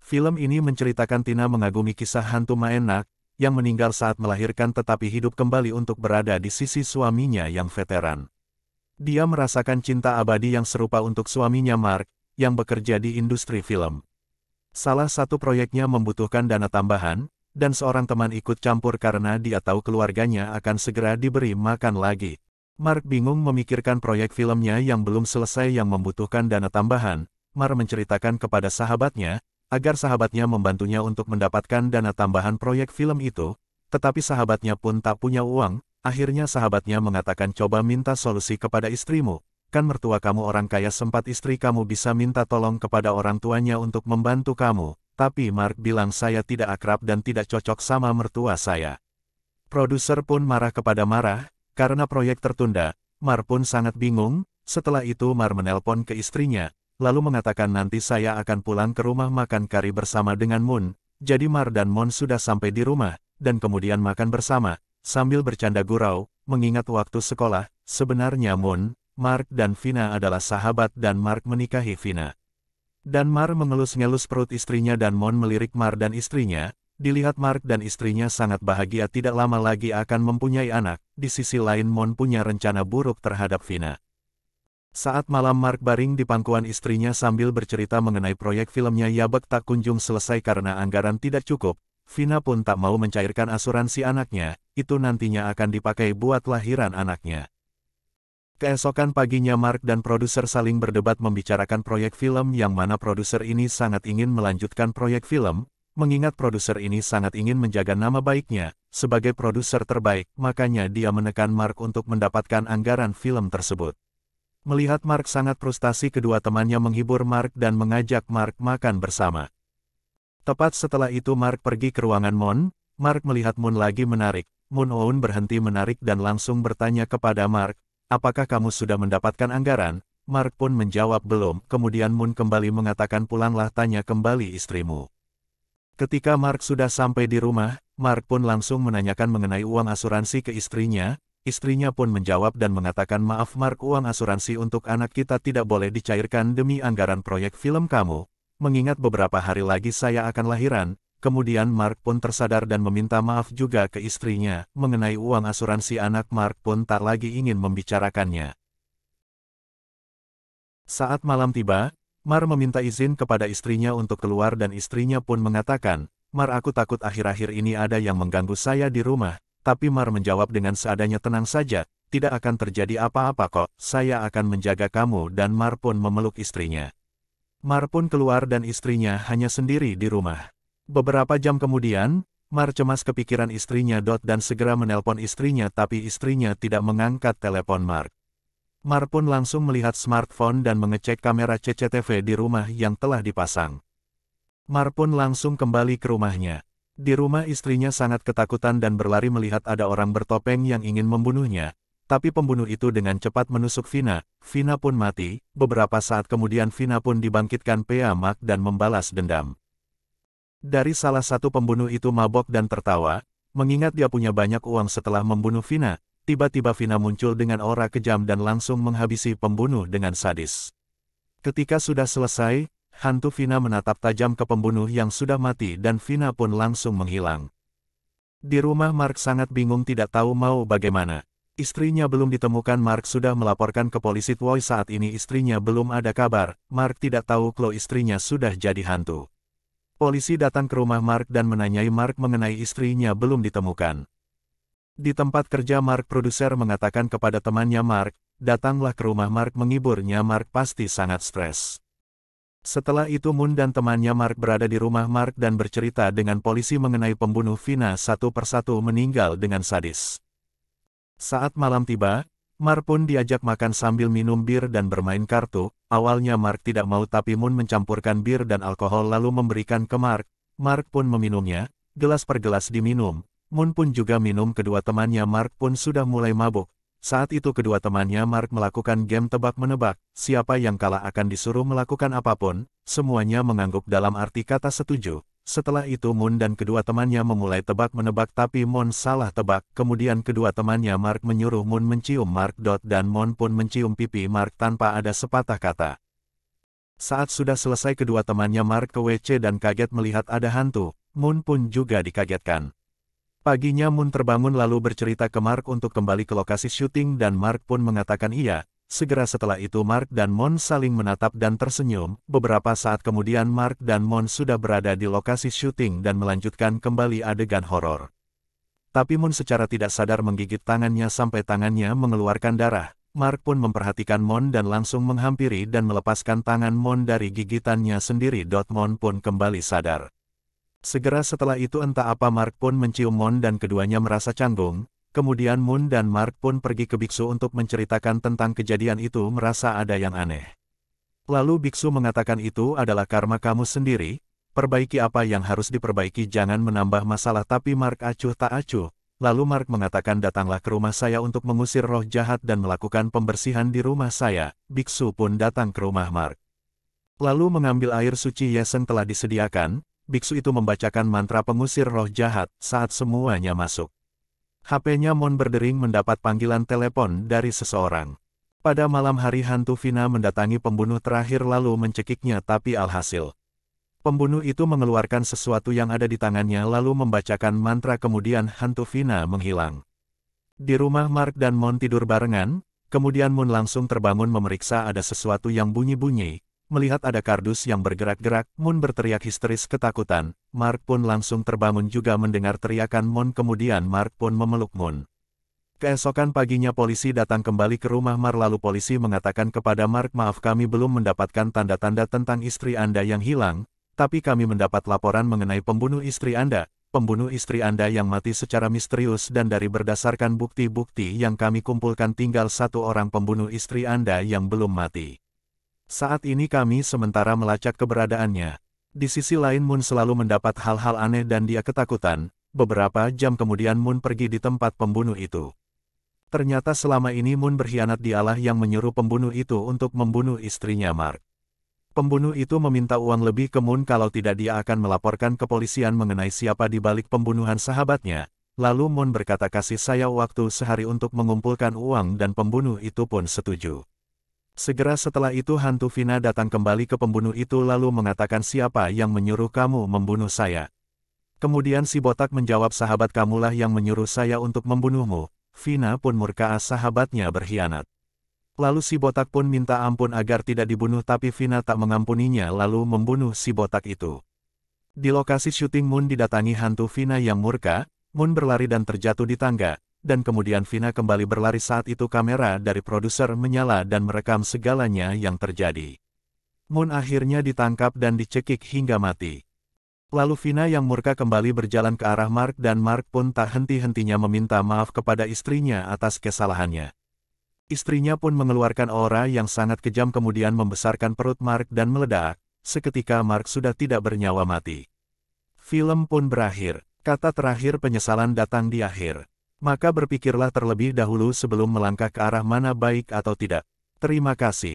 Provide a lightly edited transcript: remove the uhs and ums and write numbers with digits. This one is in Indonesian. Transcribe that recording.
Film ini menceritakan Tina mengagumi kisah hantu Maenak, yang meninggal saat melahirkan tetapi hidup kembali untuk berada di sisi suaminya yang veteran. Dia merasakan cinta abadi yang serupa untuk suaminya Mark, yang bekerja di industri film. Salah satu proyeknya membutuhkan dana tambahan, dan seorang teman ikut campur karena dia tahu keluarganya akan segera diberi makan lagi. Mark bingung memikirkan proyek filmnya yang belum selesai yang membutuhkan dana tambahan. Mark menceritakan kepada sahabatnya, agar sahabatnya membantunya untuk mendapatkan dana tambahan proyek film itu, tetapi sahabatnya pun tak punya uang. Akhirnya sahabatnya mengatakan coba minta solusi kepada istrimu, kan mertua kamu orang kaya, sempat istri kamu bisa minta tolong kepada orang tuanya untuk membantu kamu, tapi Mark bilang saya tidak akrab dan tidak cocok sama mertua saya. Produser pun marah kepada Mark, karena proyek tertunda. Mark pun sangat bingung. Setelah itu Mark menelpon ke istrinya, lalu mengatakan nanti saya akan pulang ke rumah makan kari bersama dengan Moon. Jadi Mark dan Moon sudah sampai di rumah, dan kemudian makan bersama, sambil bercanda gurau, mengingat waktu sekolah. Sebenarnya Moon, Mark dan Vina adalah sahabat dan Mark menikahi Vina. Dan Mark mengelus-ngelus perut istrinya dan Moon melirik Mark dan istrinya. Dilihat Mark dan istrinya sangat bahagia tidak lama lagi akan mempunyai anak. Di sisi lain Moon punya rencana buruk terhadap Vina. Saat malam Mark baring di pangkuan istrinya sambil bercerita mengenai proyek filmnya Yabek tak kunjung selesai karena anggaran tidak cukup. Vina pun tak mau mencairkan asuransi anaknya, itu nantinya akan dipakai buat lahiran anaknya. Keesokan paginya Mark dan produser saling berdebat membicarakan proyek film yang mana produser ini sangat ingin melanjutkan proyek film, mengingat produser ini sangat ingin menjaga nama baiknya, sebagai produser terbaik, makanya dia menekan Mark untuk mendapatkan anggaran film tersebut. Melihat Mark sangat frustasi, kedua temannya menghibur Mark dan mengajak Mark makan bersama. Tepat setelah itu Mark pergi ke ruangan Moon. Mark melihat Moon lagi menarik. Moon Oun berhenti menarik dan langsung bertanya kepada Mark, apakah kamu sudah mendapatkan anggaran? Mark pun menjawab belum. Kemudian Moon kembali mengatakan pulanglah, tanya kembali istrimu. Ketika Mark sudah sampai di rumah, Mark pun langsung menanyakan mengenai uang asuransi ke istrinya. Istrinya pun menjawab dan mengatakan maaf Mark, uang asuransi untuk anak kita tidak boleh dicairkan demi anggaran proyek film kamu, mengingat beberapa hari lagi saya akan lahiran. Kemudian Mark pun tersadar dan meminta maaf juga ke istrinya, mengenai uang asuransi anak. Mark pun tak lagi ingin membicarakannya. Saat malam tiba, Mark meminta izin kepada istrinya untuk keluar dan istrinya pun mengatakan, Mark aku takut akhir-akhir ini ada yang mengganggu saya di rumah. Tapi Mark menjawab dengan seadanya, tenang saja, tidak akan terjadi apa-apa kok, saya akan menjaga kamu. Dan Mark pun memeluk istrinya. Mark pun keluar dan istrinya hanya sendiri di rumah. Beberapa jam kemudian, Mark cemas kepikiran istrinya dan segera menelpon istrinya tapi istrinya tidak mengangkat telepon Mark. Mark pun langsung melihat smartphone dan mengecek kamera CCTV di rumah yang telah dipasang. Mark pun langsung kembali ke rumahnya. Di rumah istrinya sangat ketakutan dan berlari melihat ada orang bertopeng yang ingin membunuhnya. Tapi pembunuh itu dengan cepat menusuk Vina. Vina pun mati. Beberapa saat kemudian Vina pun dibangkitkan Mark dan membalas dendam. Dari salah satu pembunuh itu mabok dan tertawa, mengingat dia punya banyak uang setelah membunuh Vina. Tiba-tiba Vina muncul dengan aura kejam dan langsung menghabisi pembunuh dengan sadis. Ketika sudah selesai, hantu Vina menatap tajam ke pembunuh yang sudah mati dan Vina pun langsung menghilang. Di rumah Mark sangat bingung tidak tahu mau bagaimana. Istrinya belum ditemukan. Mark sudah melaporkan ke polisi. Woi, saat ini istrinya belum ada kabar. Mark tidak tahu kalau istrinya sudah jadi hantu. Polisi datang ke rumah Mark dan menanyai Mark mengenai istrinya belum ditemukan. Di tempat kerja Mark, produser mengatakan kepada temannya Mark, datanglah ke rumah Mark menghiburnya. Mark pasti sangat stres. Setelah itu Moon dan temannya Mark berada di rumah Mark dan bercerita dengan polisi mengenai pembunuh Vina satu persatu meninggal dengan sadis. Saat malam tiba, Mark pun diajak makan sambil minum bir dan bermain kartu. Awalnya Mark tidak mau tapi Moon mencampurkan bir dan alkohol lalu memberikan ke Mark. Mark pun meminumnya, gelas per gelas diminum. Moon pun juga minum. Kedua temannya Mark pun sudah mulai mabuk. Saat itu kedua temannya Mark melakukan game tebak-menebak, siapa yang kalah akan disuruh melakukan apapun, semuanya mengangguk dalam arti kata setuju. Setelah itu Moon dan kedua temannya memulai tebak-menebak tapi Moon salah tebak, kemudian kedua temannya Mark menyuruh Moon mencium Mark dan Moon pun mencium pipi Mark tanpa ada sepatah kata. Saat sudah selesai kedua temannya Mark ke WC dan kaget melihat ada hantu, Moon pun juga dikagetkan. Paginya Moon terbangun lalu bercerita ke Mark untuk kembali ke lokasi syuting dan Mark pun mengatakan iya. Segera setelah itu Mark dan Moon saling menatap dan tersenyum. Beberapa saat kemudian Mark dan Moon sudah berada di lokasi syuting dan melanjutkan kembali adegan horor. Tapi Moon secara tidak sadar menggigit tangannya sampai tangannya mengeluarkan darah. Mark pun memperhatikan Moon dan langsung menghampiri dan melepaskan tangan Moon dari gigitannya sendiri. Moon pun kembali sadar. Segera setelah itu entah apa Mark pun mencium Moon dan keduanya merasa canggung. Kemudian Moon dan Mark pun pergi ke biksu untuk menceritakan tentang kejadian itu merasa ada yang aneh. Lalu biksu mengatakan itu adalah karma kamu sendiri, perbaiki apa yang harus diperbaiki jangan menambah masalah tapi Mark acuh tak acuh. Lalu Mark mengatakan datanglah ke rumah saya untuk mengusir roh jahat dan melakukan pembersihan di rumah saya. Biksu pun datang ke rumah Mark. Lalu mengambil air suci yang telah disediakan, biksu itu membacakan mantra pengusir roh jahat saat semuanya masuk. HP-nya Moon berdering mendapat panggilan telepon dari seseorang. Pada malam hari hantu Vina mendatangi pembunuh terakhir lalu mencekiknya tapi alhasil. Pembunuh itu mengeluarkan sesuatu yang ada di tangannya lalu membacakan mantra kemudian hantu Vina menghilang. Di rumah Mark dan Moon tidur barengan, kemudian Moon langsung terbangun memeriksa ada sesuatu yang bunyi-bunyi. Melihat ada kardus yang bergerak-gerak, Moon berteriak histeris ketakutan. Mark pun langsung terbangun juga mendengar teriakan Moon kemudian Mark pun memeluk Moon. Keesokan paginya polisi datang kembali ke rumah Mark lalu polisi mengatakan kepada Mark maaf kami belum mendapatkan tanda-tanda tentang istri Anda yang hilang, tapi kami mendapat laporan mengenai pembunuh istri Anda. Pembunuh istri Anda yang mati secara misterius dan dari berdasarkan bukti-bukti yang kami kumpulkan tinggal satu orang pembunuh istri Anda yang belum mati. Saat ini kami sementara melacak keberadaannya. Di sisi lain Moon selalu mendapat hal-hal aneh dan dia ketakutan. Beberapa jam kemudian Moon pergi di tempat pembunuh itu. Ternyata selama ini Moon berkhianat dialah yang menyuruh pembunuh itu untuk membunuh istrinya Mark. Pembunuh itu meminta uang lebih ke Moon kalau tidak dia akan melaporkan kepolisian mengenai siapa di balik pembunuhan sahabatnya. Lalu Moon berkata kasih saya waktu sehari untuk mengumpulkan uang dan pembunuh itu pun setuju. Segera setelah itu hantu Vina datang kembali ke pembunuh itu lalu mengatakan siapa yang menyuruh kamu membunuh saya. Kemudian si botak menjawab sahabat kamulah yang menyuruh saya untuk membunuhmu. Vina pun murka sahabatnya berkhianat. Lalu si botak pun minta ampun agar tidak dibunuh tapi Vina tak mengampuninya lalu membunuh si botak itu. Di lokasi syuting Moon didatangi hantu Vina yang murka, Moon berlari dan terjatuh di tangga. Dan kemudian Vina kembali berlari saat itu kamera dari produser menyala dan merekam segalanya yang terjadi. Moon akhirnya ditangkap dan dicekik hingga mati. Lalu Vina yang murka kembali berjalan ke arah Mark dan Mark pun tak henti-hentinya meminta maaf kepada istrinya atas kesalahannya. Istrinya pun mengeluarkan aura yang sangat kejam kemudian membesarkan perut Mark dan meledak, seketika Mark sudah tidak bernyawa mati. Film pun berakhir, kata terakhir penyesalan datang di akhir. Maka berpikirlah terlebih dahulu sebelum melangkah ke arah mana baik atau tidak. Terima kasih.